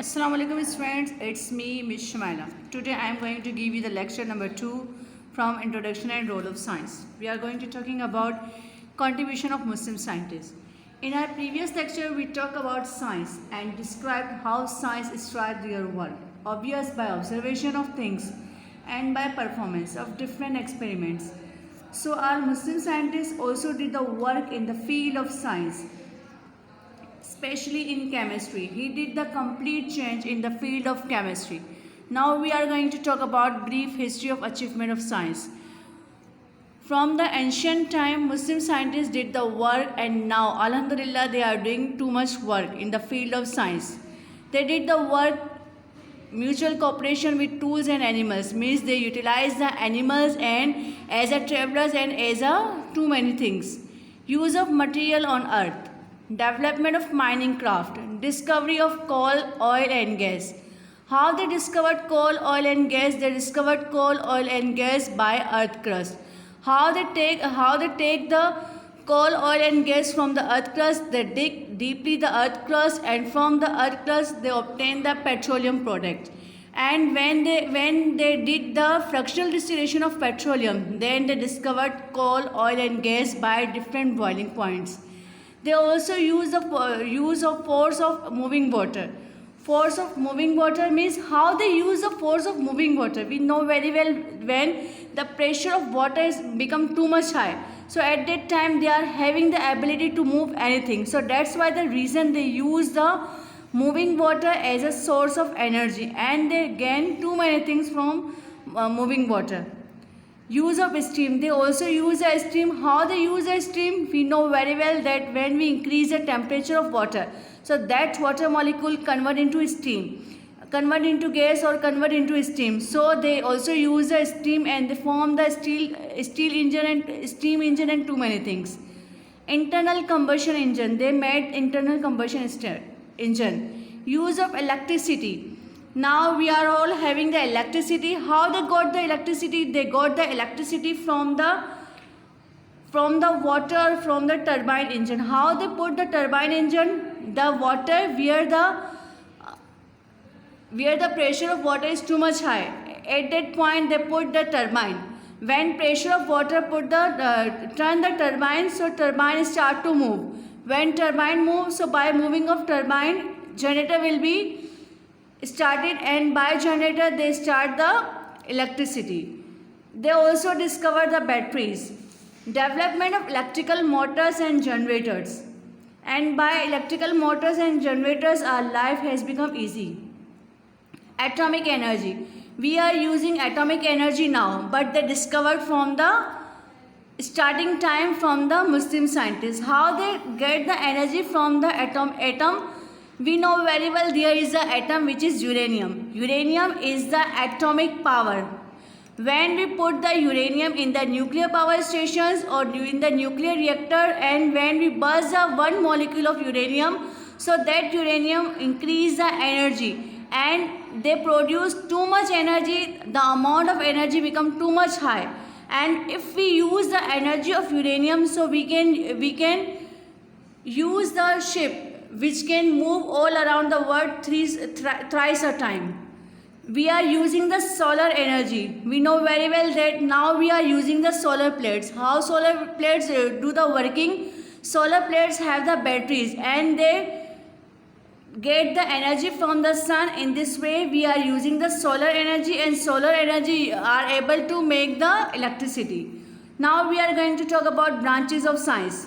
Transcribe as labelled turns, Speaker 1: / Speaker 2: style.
Speaker 1: Assalamu alaikum friends, it's me Miss Shamaila. Today I am going to give you the lecture number 2 from Introduction and Role of Science. We are going to talking about contribution of Muslim scientists. In our previous lecture we talked about science and described how science strives their work, obvious by observation of things and by performance of different experiments. So our Muslim scientists also did the work in the field of science, especially in chemistry. He did the complete change in the field of chemistry. Now we are going to talk about brief history of achievement of science. From the ancient time, Muslim scientists did the work, and now, alhamdulillah, they are doing too much work in the field of science. They did the work mutual cooperation with tools and animals, means they utilize the animals and as a travelers and as a too many things. Use of material on earth, development of mining craft, discovery of coal, oil and gas. How they discovered coal, oil and gas? They discovered coal, oil and gas by earth crust. How they take the coal, oil and gas from the earth crust? They dig deeply the earth crust, and from the earth crust they obtain the petroleum product. And when they did the fractional distillation of petroleum, then they discovered coal, oil and gas by different boiling points. They also use the force of moving water. Force of moving water means how they use the force of moving water. We know very well when the pressure of water is become too much high. So at that time they are having the ability to move anything. So that's why the reason they use the moving water as a source of energy, and they gain too many things from moving water. Use of steam. They also use a steam. How they use a steam? We know very well that when we increase the temperature of water, so that water molecule convert into steam, convert into gas or convert into steam. So they also use a steam, and they form the steel engine and steam engine and too many things. Internal combustion engine. They made internal combustion engine. Use of electricity. Now we are all having the electricity. How they got the electricity? They got the electricity from the water, from the turbine engine. How they put the turbine engine? The water where the pressure of water is too much high. At that point they put the turbine. When pressure of water turn the turbine, so turbine start to move. When turbine moves, so by moving of turbine, generator will be started, and by generator they start the electricity. They also discover the batteries, development of electrical motors and generators, and by electrical motors and generators our life has become easy. Atomic energy. We are using atomic energy now, but they discovered from the starting time from the Muslim scientists. How they get the energy from the atom? We know very well there is an atom which is uranium. Uranium is the atomic power. When we put the uranium in the nuclear power stations or in the nuclear reactor, and when we burst the one molecule of uranium, so that uranium increase the energy, and they produce too much energy. The amount of energy become too much high, and if we use the energy of uranium, so we can use the ship which can move all around the world thrice a time. We are using the solar energy. We know very well that now we are using the solar plates. How solar plates do the working? Solar plates have the batteries, and they get the energy from the sun. In this way we are using the solar energy, and solar energy are able to make the electricity. Now we are going to talk about branches of science.